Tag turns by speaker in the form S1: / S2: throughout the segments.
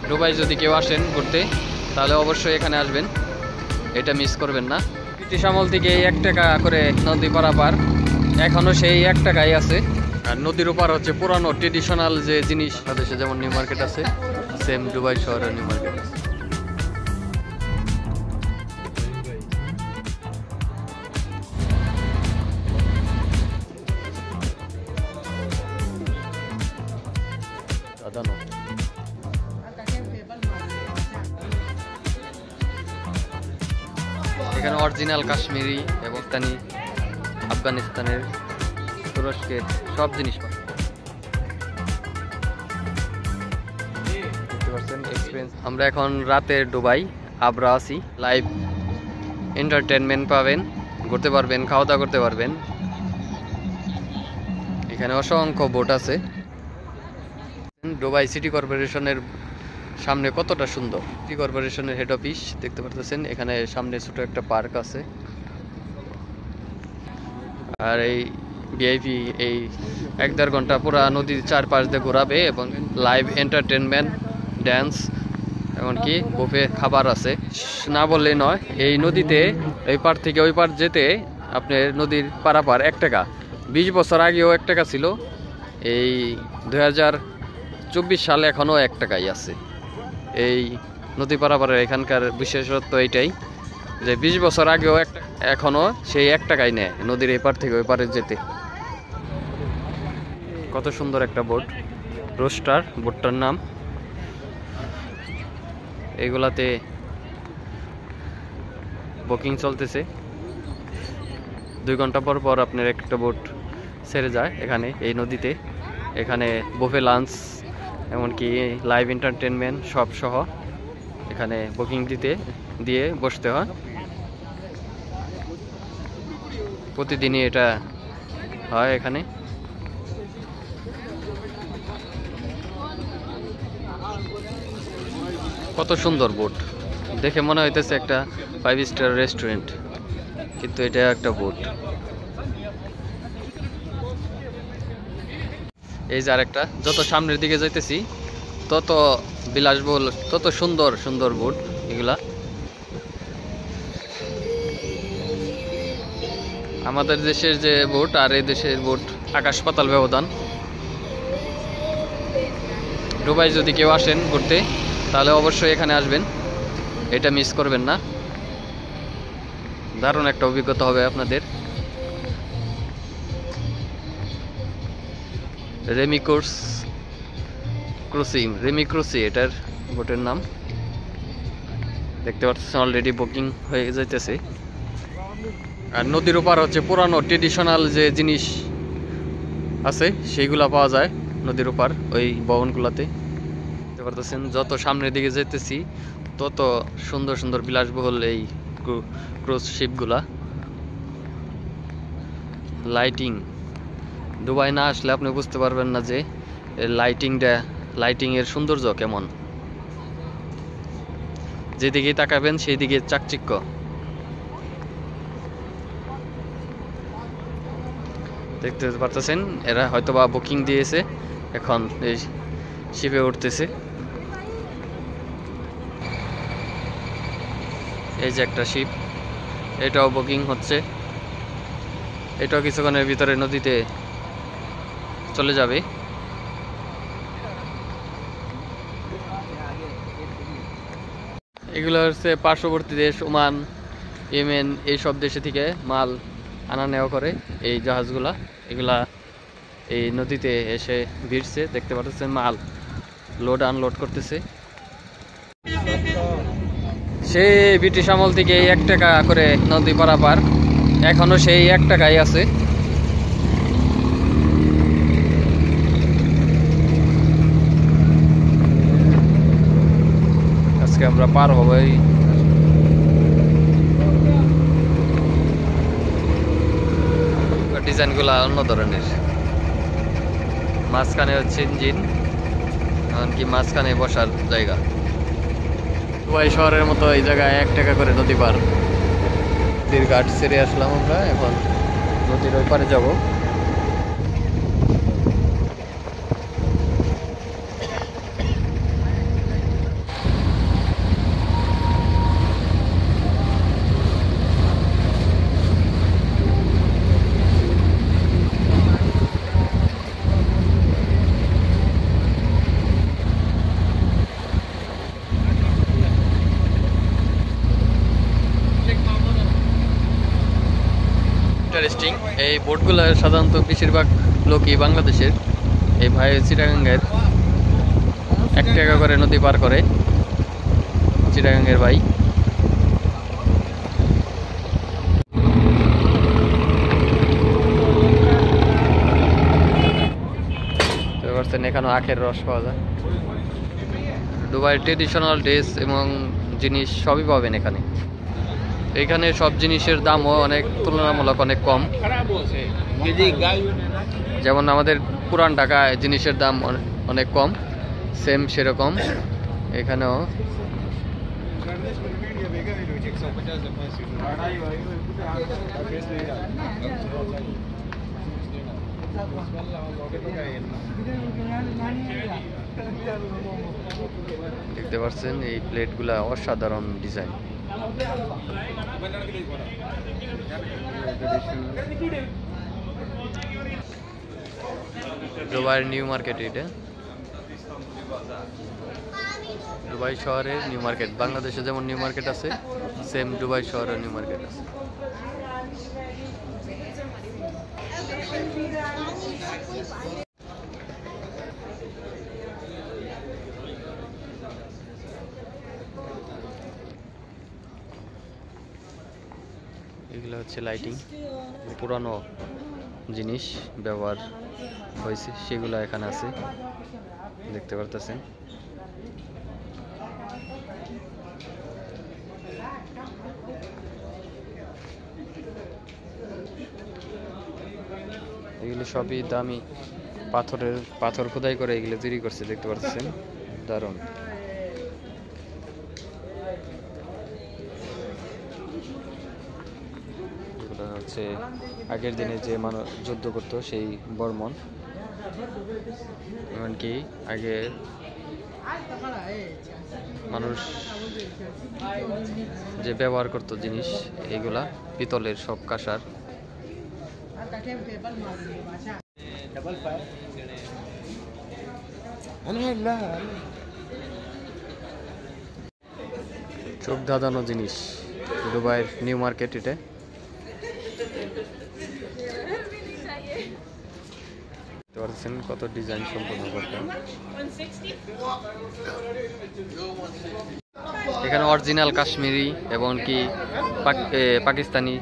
S1: Dubai যদি কেউ আসেন ঘুরতে তাহলে অবশ্যই এখানে আসবেন, এটা মিস করবেন না। ব্রিটিশ আমল থেকে 1 টাকা করে নদী পারাপার, এখনো সেই 1 টাকাই আছে। আর নদীর ওপার হচ্ছে পুরানো ট্রেডিশনাল যে জিনিস, বাংলাদেশে যেমন নিউ মার্কেট আছে, সেম দুবাই শহরের নিউ মার্কেট আছে। এখানে অরিজিনাল কাশ্মীরি এবং আফগানিস্তানের, তুরস্কের সব জিনিস পাবেন। দেখতে পাচ্ছেন এক্সপিরিয়েন্স। আমরা এখন রাতের দুবাই আবরা আছি, লাইভ এন্টারটেনমেন্ট পাবেন, ঘুরতে পারবেন, খাওয়া দাওয়া করতে পারবেন। এখানে অসংখ্য বোট আছে। দুবাই সিটি কর্পোরেশনের সামনে কতটা সুন্দর, সিটি কর্পোরেশনের হেড অফিস দেখতে পারতেছেন। এখানে সামনে ছোট একটা পার্ক আছে। আর এই ভিআইপি এই 1-1.5 ঘন্টা পুরা নদীর চারপাশ দিয়ে ঘোরাবে এবং লাইভ এন্টারটেনমেন্ট, ড্যান্স, এমনকি বুফে খাবার আছে। না বললেই নয়, এই নদীতে এই পার থেকে ওই পার যেতে আপনার নদীর পারাপার 1 টাকা। 20 বছর আগেও 1 টাকা ছিল, এই 2024 সালে এখনও 1 টাকাই আছে। এই নদী পারাপারের এখানকার বিশেষত্ব এইটাই যে 20 বছর আগেও এখনও সেই 1 টাকাই নেয় নদীর এপার থেকে ওই পারে যেতে। কত সুন্দর একটা বোট, রোস্টার বোটটার নাম। এইগুলাতে বুকিং চলতেছে, 2 ঘন্টা পর পর আপনার একটা বোট ছেড়ে যায় এখানে এই নদীতে। এখানে বুফে লাঞ্চ, এমনকি লাইভ এন্টারটেনমেন্ট সব সহ এখানে বুকিং দিয়ে বসতে হয়। প্রতিদিনই এটা হয় এখানে। কত সুন্দর বোট, দেখে মনে হইতেছে একটা 5 স্টার রেস্টুরেন্ট, কিন্তু এটা একটা বোট। এই যে আরেকটা, যত সামনের দিকে যাইতেছি তত বিলাসবহুল, তত সুন্দর সুন্দর বোট এগুলা। আমাদের দেশের যে বোট আর এই দেশের বোট আকাশ পাতাল ব্যবধান। দুবাই যদি কেউ আসেন ঘুরতে তাহলে অবশ্যই এখানে আসবেন, এটা মিস করবেন না। দারুণ একটা অভিজ্ঞতা হবে আপনাদের। রেমি ক্রুসি এটার বোটের নাম। দেখতে পাচ্ছেন অলরেডি বুকিং হয়ে যাইতেছে। আর নদীর ওপার হচ্ছে পুরানো ট্রেডিশনাল যে জিনিস আছে সেইগুলা পাওয়া যায় নদীর ওপার ওই ভবনগুলোতে। দেখতে পারতেছেন যত সামনের দিকে যেতেছি তত সুন্দর সুন্দর বিলাসবহুল এই ক্রুজ শিপগুলা। লাইটিং, দুবাই না আসলে আপনি বুঝতে পারবেন না যে লাইটিং এর সৌন্দর্য কেমন। যেদিকে তাকাবেন সেই দিকে চাকচিক্য। দেখতে পারতেছেন এরা হয়তোবা বুকিং দিয়েছে, এখন এই শিপে উঠতেছে। এই যে একটা শিপ, এটাও বুকিং হচ্ছে, এটাও কিছুক্ষণের ভিতরে নদীতে চলে যাবে। এগুলো হচ্ছে পার্শ্ববর্তী দেশ ওমান, ইয়েমেন, এইসব দেশে থেকে মাল আনা নেওয়া করে এই জাহাজগুলা। এগুলা এই নদীতে এসে ভিড়ছে, দেখতে পাচ্ছেন মাল লোড আনলোড করতেছে। সেই ব্রিটিশ আমল থেকে 1 টাকা করে নদী পারাপার, এখনো সেই 1 টাকাই আছে। আজকে আমরা পার হব। ডিজাইনগুলো অন্য ধরনের, মাঝখানে হচ্ছে ইঞ্জিন, এমনকি মাঝখানে বসার জায়গা। দুবাই শহরের মতো এই জায়গায় 1 টাকা করে নদী পার। নদীর ঘাট ছেড়ে আসলাম আমরা, এখন নদীর ওই পারে যাব। ইন্টারেস্টিং। এই বোটগুলো সাধারণত বেশিরভাগ লোকই বাংলাদেশের। এই ভাই চিটাগাঙ্গের 1 টাকা করে নদী পার করে, চিটাগাঙ্গের ভাই। এখানে আখের রস পাওয়া যায়। দুবাইয়ের ট্রেডিশনাল ড্রেস এবং জিনিস সবই পাবেন এখানে। এখানে সব জিনিসের দামও অনেক তুলনামূলক অনেক কম। যেমন আমাদের পুরান ঢাকায় জিনিসের দাম অনেক কম, সেম সেরকম এখানেও। দেখতে পাচ্ছেন এই প্লেটগুলা অসাধারণ ডিজাইন। দুবাইয়ের নিউ মার্কেট, এটা দুবাই শহরের নিউ মার্কেট। বাংলাদেশে যেমন নিউ মার্কেট আছে, সেম দুবাই শহরের নিউ মার্কেট আছে। এগুলো হচ্ছে লাইটিং, পুরানো জিনিস ব্যবহার হয়েছে সেগুলো এখানে আছে, দেখতে পারতেছেন। এগুলো সবই দামি পাথর খোদাই করে এগুলো তৈরি করছে, দেখতে পাচ্ছেন, দারুণ। এগুলো হচ্ছে আগের দিনে যে মানুষ যুদ্ধ করতো সেই বর্মন, এমনকি আগে মানুষ যে ব্যবহার করতো জিনিস, এগুলা পিতলের সব কাঁসার। চোখ ধাঁধানো জিনিস দুবাইয়ের নিউ মার্কেট। এটা পারছেন কত ডিজাইন সম্পূর্ণ করতে। এখানে অরিজিনাল কাশ্মীরি এবং কি পাকিস্তানি,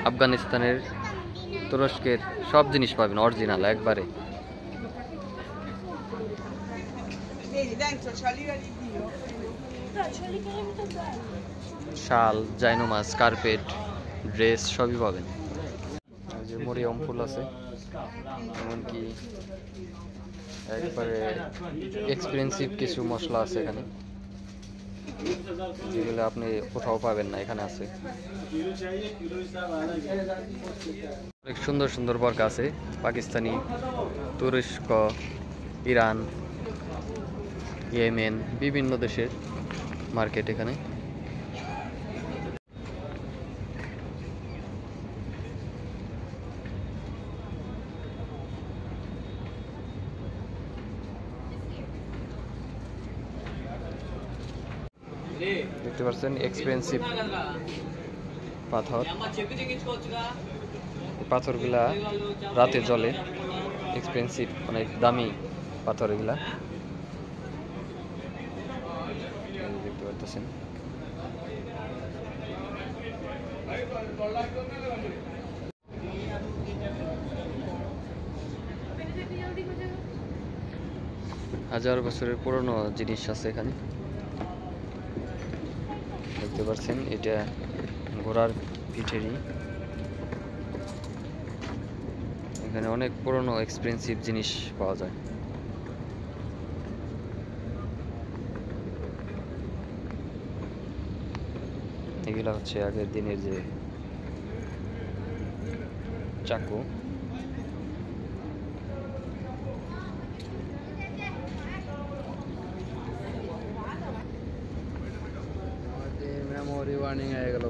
S1: আফগানিস্তানের, তুরস্কের সব জিনিস পাবেন অরিজিনাল একবারে। শাল, জায়নমাজ, কার্পেট, ড্রেস সবই পাবেন। যে মরিয়ম ফুল আছে, এমনকি একবারে এক্সপেন্সিভ কিছু মশলা আছে এখানে, যেগুলো আপনি কোথাও পাবেন না, এখানে আছে। অনেক সুন্দর সুন্দর বরকা আছে, পাকিস্তানি, তুরস্ক, ইরান, ইয়েমেন, বিভিন্ন দেশের মার্কেট এখানে। দেখতে পাচ্ছেন এক্সপেন্সিভ পাথর, পাথরগুলা রাতে জ্বলে, এক্সপেন্সিভ অনেক দামি পাথর এগুলা, দেখতে পাচ্ছেন। হাজার বছরের পুরনো জিনিস আছে এখানে, দেখতে পাচ্ছেন। এটা ঘোড়ার পিঠেরই। এখানে অনেক পুরনো এক্সপেন্সিভ জিনিস পাওয়া যায়। এগুলা হচ্ছে আগের দিনের যে চাকু। মেমোরি ওয়ার্নিং হয়ে গেল।